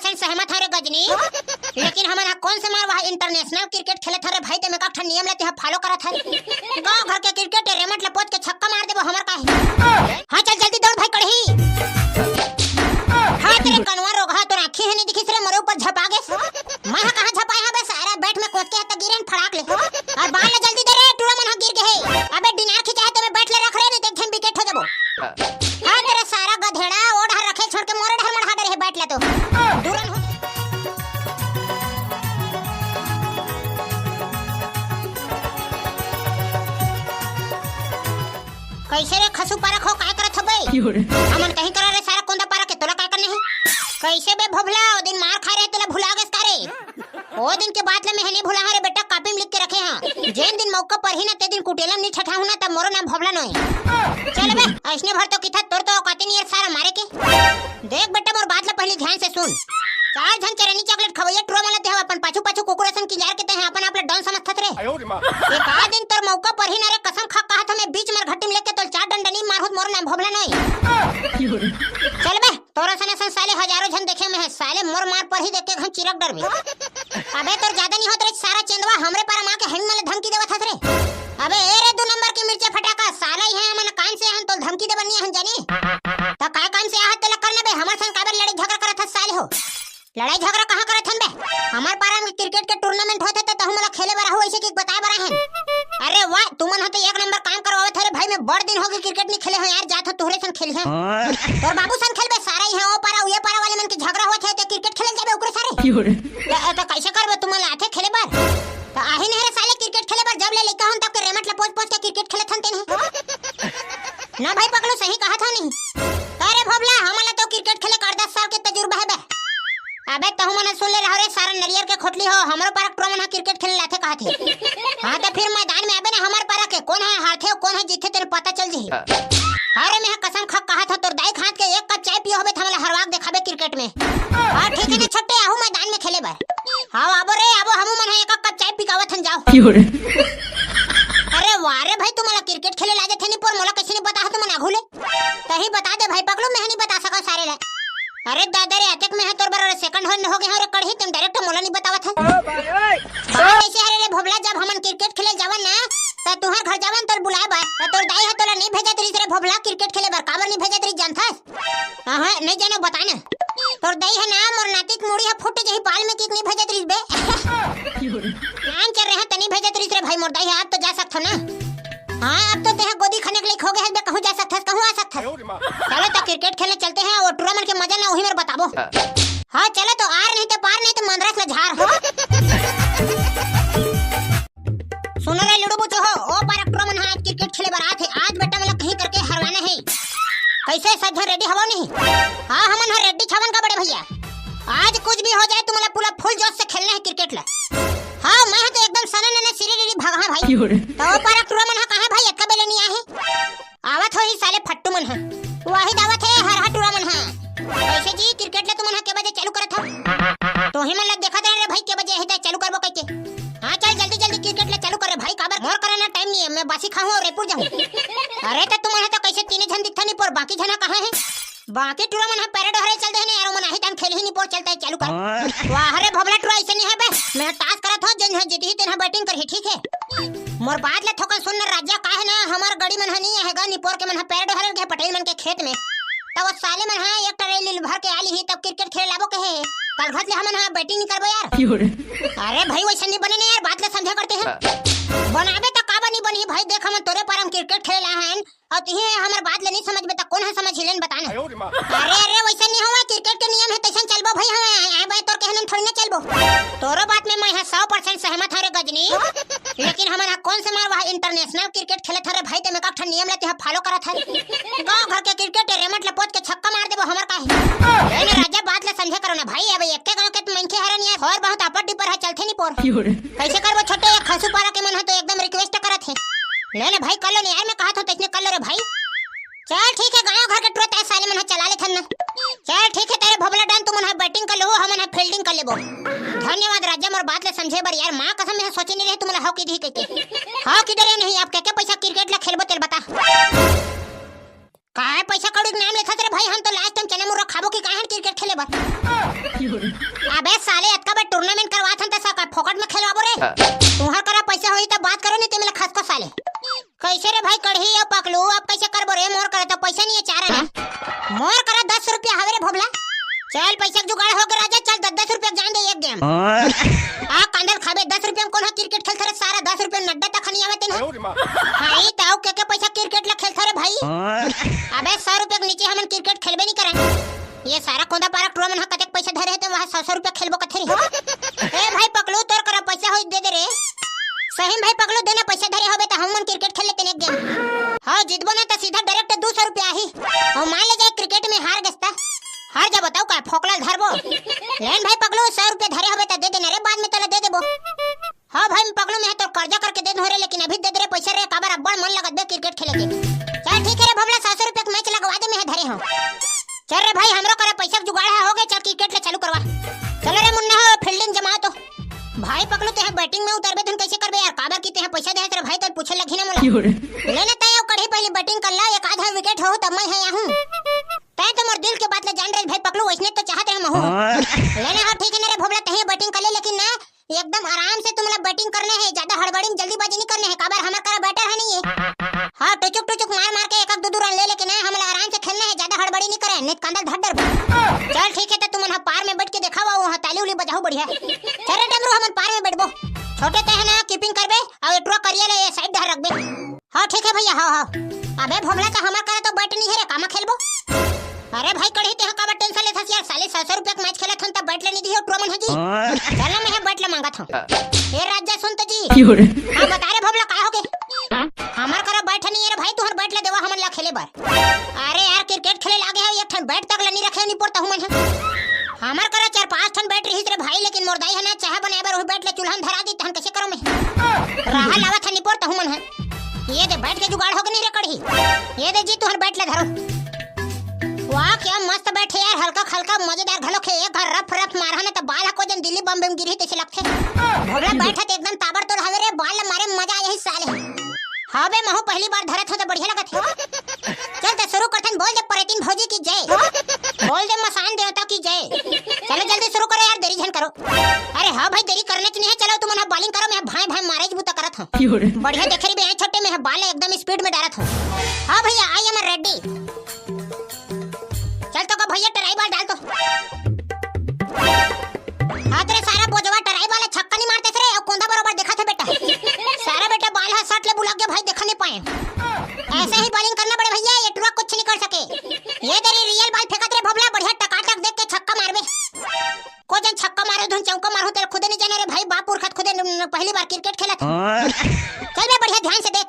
100% सहमत हरे गजनी। लेकिन हमन कौन से मार वहाँ इंटरनेशनल क्रिकेट खेलत हरे भाई, ते में का नियम लेते हैं फॉलो करत है। गांव घर के क्रिकेट रेमट लपोत के छक्का मार देबो हमर काहे। हां चल जल्दी दौड़ भाई कड़ही। हां तेरे कनवा रोगा तो आंखें है नहीं दिखी रे, मोरे ऊपर झपा गे। मैं कहां झपाया है बे, सारा बैट में कोच के त गिरन फड़ाक ले। और बाल जल्दी दे रे, टूरा मन गिर के है। अबे डिनार खिंचा है तो मैं बैट ले रख रे, नहीं तो एक विकेट हो जाबो। हां तेरा सारा गधेड़ा ओढ़ रखे छोड़ के मोरे ढल मढ़ा दे रे बैट ले तो दूरन हो। कैसे रे खसु पारक हो काय करत हबे? हमन कहीं करा रे सारा कोंदा पारक के तोला काय करने है? कैसे बे भोभला ओ दिन मार खा रे तोला भुला गस कारे? ओ दिन के बाद ले मैं नहीं भुला रे बेटा, कॉपी में लिख के रखे हां। जेन दिन मौका पर ही ना ते दिन कुटेलम नहीं ठठाहू ना त मोरो नाम भोभला नहीं। चल बे ऐसने भर तो किथा तोर तो औकात नहीं है सारा मारे के। देख बेटा मोर बात ले पहले ध्यान से सुन। चार जन चरनी चॉकलेट खवैया ट्रो वाला देह अपन पाछू पाछू कुकुरसन की जार के ते अपन आपले डॉन समझत रे। एक आ दिन तोर मौका पर ही ना रे कसम खा कहा था मैं बीच में घट्टी में लेके तो चार डंडनी मारहुत मोर नाम भोभला नहीं। चल बे तोरा सने सन साले हजारों जन देखे में है, साले मोर मार पर ही देख के हम चिरक डर बे। अबे तोर ज्यादा नहीं होत रे, सारा चंदवा हमरे पार मां के हन में धमकी देवत हस रे। अबे ए रे 2 नंबर के मिर्चे फटाका साला ही है, हमन कान से हन तो धमकी दे बनिया हन जानी त काय कान से आहत तले करने बे। हमर संग काबर लड़ाई झगड़ा करत हस साले हो? लड़ाई झगड़ा कहां करत हन बे? हमार पारा में क्रिकेट के टूर्नामेंट होत त तहु मला खेले बरा हो ऐसे कि बताए बरा हन। अरे वाह तुमन हते एक नंबर काम करवावत हरे भाई, मैं बड़ दिन हो गए क्रिकेट नहीं खेले हो यार, जात हो तोहरे सन खेल है और बाबू सन खेलबे सारा ही है। ओ पारा उये पारा वाले मन के झगड़ा होत है त क्रिकेट खेले जाबे ओकरे सारे त कैसे करबे? तुमन आथे खेले बार त आही नहीं रे साले क्रिकेट खेले बार। जब ले लइका हन तब के रेमट ल पोच पोच के क्रिकेट खेलत हन तेने ना भाई पगलो सही कहा था नहीं। अरे भोबला हमला तो क्रिकेट खेले कर 10 साल के तजुर्बा है बे। अबे तहु मने सुन ले रहो रे सारा नरियर के खोटली हो, हमरो पारक ट्रो मन क्रिकेट खेले लाथे कहथे। हां तो फिर मैदान में आबे ना हमार पारक के कौन है हारथे कौन है जीते तेरे पता चल जी। अरे मैं कसम खा कहा था तोर दाई खात के एक कप चाय पियो होबे थमला हरवाक देखाबे क्रिकेट में। हां ठीक है ना छट्टे आहू मैदान में खेले बार। हां आबो रे आबो हमू मन है एक कप चाय पिकावत हन जाओ। अरे वारे भाई तुमला क्रिकेट खेले लाजे थे नहीं पर मोला कैसे नहीं बता तुम आघू ले तही बता दे भाई पगलो, मैं नहीं बता सका सारे ले। अरे दादा रे अटक में है तोर बार सेकंड होल्ड हो गए रे कढ़ी तुम डायरेक्ट मोला नहीं बतावत है। बात ऐसे हरे रे भोबला जब हमन क्रिकेट खेले जावन ना त तुहार घर जावन तोर बुलाए बा त तोर दाई है तोला नहीं भेजत रही रे भोबला क्रिकेट खेले बार। काबर नहीं भेजत रही जानथस? हां नहीं जानो बता ना तोर दाई है ना मोर नातिक मुड़ी है फुट जही पाल में किक नहीं भेजत रही बे। कान चल रहे तनी भेजत रही रे भाई मोर दाई आज तो जा सकथ ना। हां अब तो तेहा गोदी खाने के लिए खो गए है बे, कहूं जा सकथस कहूं आ सकथस। चलो तो क्रिकेट खेलने चलते हैं और टूर्नामेंट के मजा ना वही मेरे बताबो। हां चलो तो आर नहीं तो पार नहीं तो मंदरस ले झार हो। सुनो रे लुडू बुचो हो ओ पारक टूर्नामेंट है आज क्रिकेट खेले बार आथे। आज बेटा मला कहीं करके हरवाना है। कैसे सब रेडी हवो नहीं? हां हमन हर रेडी छवन का बड़े भैया, आज कुछ भी हो जाए तुम्हारा पूरा फुल जोश से खेलना है क्रिकेट ला। हां मैं तो एकदम सनन ने सिरे रेडी भागा भाई। तो पारक टूर्नामेंट है कहां भाई एक बेले नहीं आहे आवत हो ही साले फट्टू मन है वही दावत है हर हर टूर्नामेंट है। कैसे जी क्रिकेट ले तुमन के बजे चालू करत हो तो ही मन लग देखत रहे भाई के बजे है चालू करबो कैसे। हां चल जल्दी जल्दी क्रिकेट ले चालू करे भाई, काबर मोर करना टाइम नहीं है, मैं बासी खाऊं और रेपुर जाऊं। अरे तो तुम है तो कैसे तीन जन दिखता नहीं पर बाकी जना कहां है? बाकी टूर्नामेंट है पैरेड हरे चलते हैं यार मन आही टाइम खेल ही नहीं पर चलता है चालू कर। वाह रे भोबला ट्रो ऐसे नहीं है बे, मैं टास्क करत हो जन जीती तेन बैटिंग करही ठीक है। मोर बात ले थोकन सुन राजा का है ना हमार गड़ी मन है नहीं हैगा निपोर के मन है पैरेड हरे के पटेल मन के खेत में तब वो साले मन है एक ट्रेल भर के आली ही तब क्रिकेट खेल लाबो कहे कल घत ले हमन है बैटिंग नहीं करबो यार। अरे भाई वैसे नहीं बने यार, बात ले समझा करते हैं बनाबे तो काबा नहीं बनी भाई। देख हम तोरे पर हम क्रिकेट खेले हन और तुही हमर बात ले नहीं समझ बे त कौन है समझ हिलेन बताना। अरे अरे वैसे नहीं होवा क्रिकेट के नियम है तैसन चलबो भाई। हम आए भाई तोर कहनन थोड़ी ना चलबो। तोरो बात में मैं 100% सहमत हरे गजनी, लेकिन हमन कौन से मार वहाँ इंटरनेशनल क्रिकेट खेलत हरे भाई ते में का नियम लेते हैं फॉलो करत हरे। गांव घर के क्रिकेट रेमट लपोत के छक्का मार देबो हमर काहे। एने राजा बात ले समझे करो ना भाई, अब एकते गांव के मनखे हरन यार और बहुत आपट डिपर है चलथे नहीं पोर कैसे करबो छोटे खसु पारा के मन है तो एकदम रिक्वेस्ट करत है ले ले भाई कर लो नहीं यार, मैं कहा था तो इतने कर लो रे भाई। चल ठीक है गांव घर के ट्रोत है साले मन है चला ले थन ना। चल ठीक है तेरे भोबला डान तुम मन है बैटिंग कर लो हमन है फील्डिंग कर लेबो। धन्यवाद राजा मोर बात ले समझे बर यार, मां कसम में सोचे नहीं रहे तुमला हॉकी दी के हां किधर नहीं आप के पैसा क्रिकेट ला खेलबो तेल बता काहे पैसा कौड़ी नाम लेखत रे भाई। हम तो लास्ट टाइम चने मुर्रा खाबो की काहे क्रिकेट खेले बर अबे साले अतका बड़ टूर्नामेंट करवात हन त सका फोकट में खेलवाबो रे। तुहर करा पैसा होई त बात करो नहीं ते मेला खसको साले। कैसे रे भाई कढ़ी अब पकलू अब कैसे करबो रे? मोर करे तो पैसा नहीं है चारा ना। मोर करा 10 रुपया हवे रे भोबला। चल पैसा जुगाड़ हो के राजा चल 10 रुपया जान दे एक गेम। आ कांदल खाबे 10 रुपया में कौन क्रिकेट खेलता रे? सारा 10 रुपया नड्डा तक नहीं आवे तेन। हाई ताऊ के पैसा क्रिकेट ला खेलता रे भाई। अबे 100 रुपया के नीचे हमन क्रिकेट खेलबे नहीं करन। ये सारा कोंदा पारा टूर्नामेंट हा कतेक पैसा धरे है त वहां 100 रुपया खेलबो कथरी। ए भाई पकलू तोर करा पैसा होई दे दे रे। सही भाई पकलू देना पैसा धरे होबे त हमन क्रिकेट खेल लेते एक गेम। हां जितबो ना त सीधा डायरेक्ट 200 रुपया आही। और मान ले जाए क्रिकेट में हार गस्ता हार जा बताओ का फोकला धरबो। लेन भाई पकलू 100 रुपया धरे होबे त दे देना रे बाद में तला दे देबो। हां भाई मैं पकलू मैं तो कर्जा करके दे दो रे लेकिन अभी दे दे रे पैसा रे काबर अब्बड़ मन लगत बे क्रिकेट खेले के। चल ठीक है रे भबला 700 रुपया के मैच लगवा दे मैं धरे हूं। चल रे भाई हमरो करे पैसा जुगाड़ हो गए चल क्रिकेट ले चालू करवा। चल रे मुन्ना हो फील्डिंग जमा तो भाई पकलू ते बैटिंग में उतरबे तुम कैसे करबे यार? काबर की ते पैसा दे रे भाई तो पूछे लगी ना मोला। लेने तय कढ़ी पहले बैटिंग कर ला एक आधा विकेट हो तब मैं है यहां। तय तो मोर दिल के बात ले जान रे भाई पकलू वैसने तो चाहते हम हो। लेने हां ठीक है ना रे भोबला तय बैटिंग कर ले लेकिन ना एकदम आराम से तुमला बैटिंग करने है ज्यादा हड़बड़ी में जल्दीबाजी नहीं करने है। काबर हमार करा बैटर है नहीं है। हां टुचुक मार मार के एक दो रन ले लेकिन हमला आराम से खेलना है ज्यादा हड़बड़ी नहीं करे नहीं कांदल धड़ डर। चल ठीक है तो तुम पार में बैठ के दिखावा वहां ताली उली बजाओ बढ़िया। चल रे डमरू हमन पार में बैठबो छोटे ते है ना कीपिंग करबे और एट्रो करिया ले साइड धर रखबे। हां ठीक है भैया हां। अबे भोबला तो हमार करा तो बैट नहीं है रे कामा खेलबो। अरे भाई कढ़ी ते का टेंशन ले थस यार साले 700 रुपया के मैच खेलत हन त बैट ले नहीं दियो टूर्नामेंट हजी। चल मैं बैट ले मांगत हूं। ए राजा सुन त जी हां बता रे भोबला का होगे? हमार करा बैठ नहीं है रे भाई तुहर बैट ले देवा हमन ला खेले बार। अरे यार क्रिकेट खेले लागे है एक ठन बैट तक ले नहीं रखे नहीं पड़ता हूं मैं। हमार करा 4-5 ठन बैट रही रे भाई लेकिन मोर दाई है ना चाह बनाए बार वही बैट ले चूल्हा में धरा दी तहन कैसे करो मैं? राह लावत है नहीं पड़ता हूं मन। ये दे बैट के जुगाड़ हो के नहीं रे कढ़ी। ये दे जी तुहर बैट ले धरो। वाह क्या मस्त बैठे यार हल्का खलका मजेदार घलोक है। एक रफ मारहा ना त बाल को जन दिल्ली बम्बे में गिरी तैसे लगथे। भोगला बैठत एकदम ताबड़तोड़ हवे रे बाल मारे मजा यही साले। हाबे महू पहली बार धरत हो तो बढ़िया लगत है। चल त शुरू करथन बोल दे परतीन भौजी की जय। बोल दे मसान देवता की जय। चलो जल्दी शुरू करो यार देरी जन करो। अरे हां भाई देरी करने नहीं है चलो तुम ना बॉलिंग करो मैं भाई भाई मारे जबूता करत हूं। बढ़िया देख रही बे छोटे में बाल एकदम स्पीड में डालत हूं। हां भैया आई एम रेडी। चल तो का भैया टराई बाल डाल तो। हां तेरे सारा बोझवा टराई वाला छक्का नहीं मारते रे और कोंदा बरोबर देखा थे बेटा। सारा बेटा बाल हा शॉट ले बुला के भाई देखा नहीं पाए। ऐसे ही बॉलिंग करना पड़े भैया ये टुरा कुछ नहीं कर सके। ये तेरी रियल बॉल फेंकत रे भोबला बढ़िया टकाटक देख के छक्का मारबे। को जन छक्का मारे धुन चौका मारो तेरे खुद नहीं जाने रे भाई बाप पुरखत खुद पहली बार क्रिकेट खेला था। चल बे बढ़िया ध्यान से देख।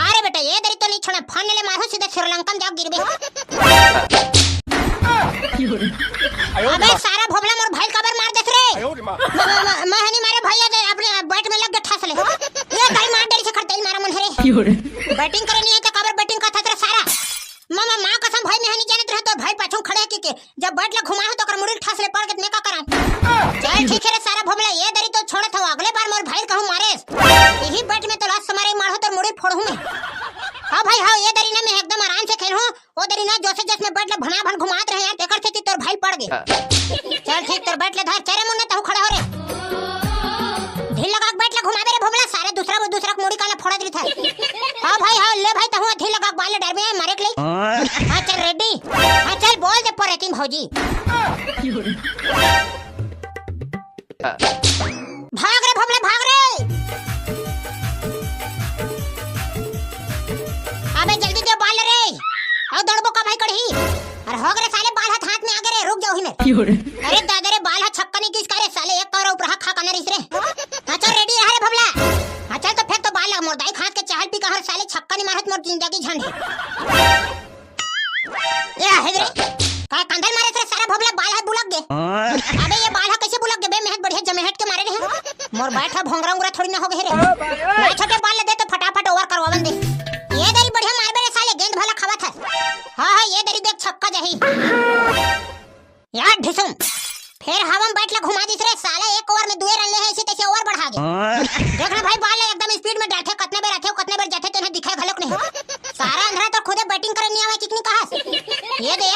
अरे बेटा ये दरी तो नहीं छोड़ा फन ले मारो सीधे श्रीलंका में जाओ गिरबे। अबे सारा भोबला मोर भाई कबर मार देस रे। मैं नहीं मारे भैया दे अपने बैट में लग के ठास ले। ये गाड़ी मार देरी से खड़ते मारा मन रे। बैटिंग करे नहीं है तो कबर बैटिंग का था सारा। मामा मां कसम भाई मैं नहीं जानत रहे तो भाई पाछू खड़े के जब बैट ले घुमा हो तो कर मुड़ी ठास ले पड़ के मैं का करा। चल ठीक है रे सारा भोबला ये दरी तो छोड़त हो अगले बार मोर भाई कहूं मारे यही बैट में तो लात समारे मार हो तो मुड़ी फोड़ू मैं। हां भाई हां ये दरी ना मैं एकदम आराम से खेलूं ओ दरी ना जोसे जस में बैट ले भना भन घुमात रहे यार तेकर से तोर भाई पड़ गए। चल ठीक तोर बैट ले धर चरे मुन्ना तहु खड़ा हो रे। ढील लगा के बैट ले घुमाबे रे भोबला सारे दूसरा मुड़ी काला फोड़ा दी था। हां भाई हां ले भाई तहु ढील लगा के बाल डर में मारे के ले। हां चल रेडी। हां चल बोल दे परतीन भौजी। भाग रे भोबला भाग रे। अबे जल्दी दे बाल रे और दौड़बो का भाई कढ़ी। अरे हो गए साले बाल हाथ में आ गए रे रुक जाओ ही में। अरे दादा रे बाल हाथ छक्का नहीं किस करे साले एक और ऊपर खा करना रिस रे। हां चल रेडी रहा रे भोबला। हां चल तो फेंक तो बाल मोर दाई खात के चाहल पी का हर साले छक्का नहीं मारत मोर जिंदगी झंड है। या हेदरे का कंधल मारे रे सारा भोबला बाल हाथ बुलक गए। अबे ये बाल हाथ कैसे बुलक गए बे मेहनत बढ़िया जमेहट के मारे रे। मोर बैठा भोंगरा उंगरा थोड़ी ना हो गए रे। मैं छोटे बाल ले दे तो फटाफट ओवर करवावन दे। ये दरी बढ़िया मार बे साले गेंद भला खावा था। हां ये दरी देख छक्का जही यार ढिसुम फिर हवा में बैठ ला घुमा दिस रे साला एक ओवर में 2 रन ले है इसी तैसे ओवर बढ़ा गए। देखना भाई बाल एकदम स्पीड में डाठे कतने बार आथे कतने बार जाथे तो दिखाए घलोक नहीं। सारा अंधरा तो खुदे बैटिंग करे नहीं आवे कितनी कहा। ये दे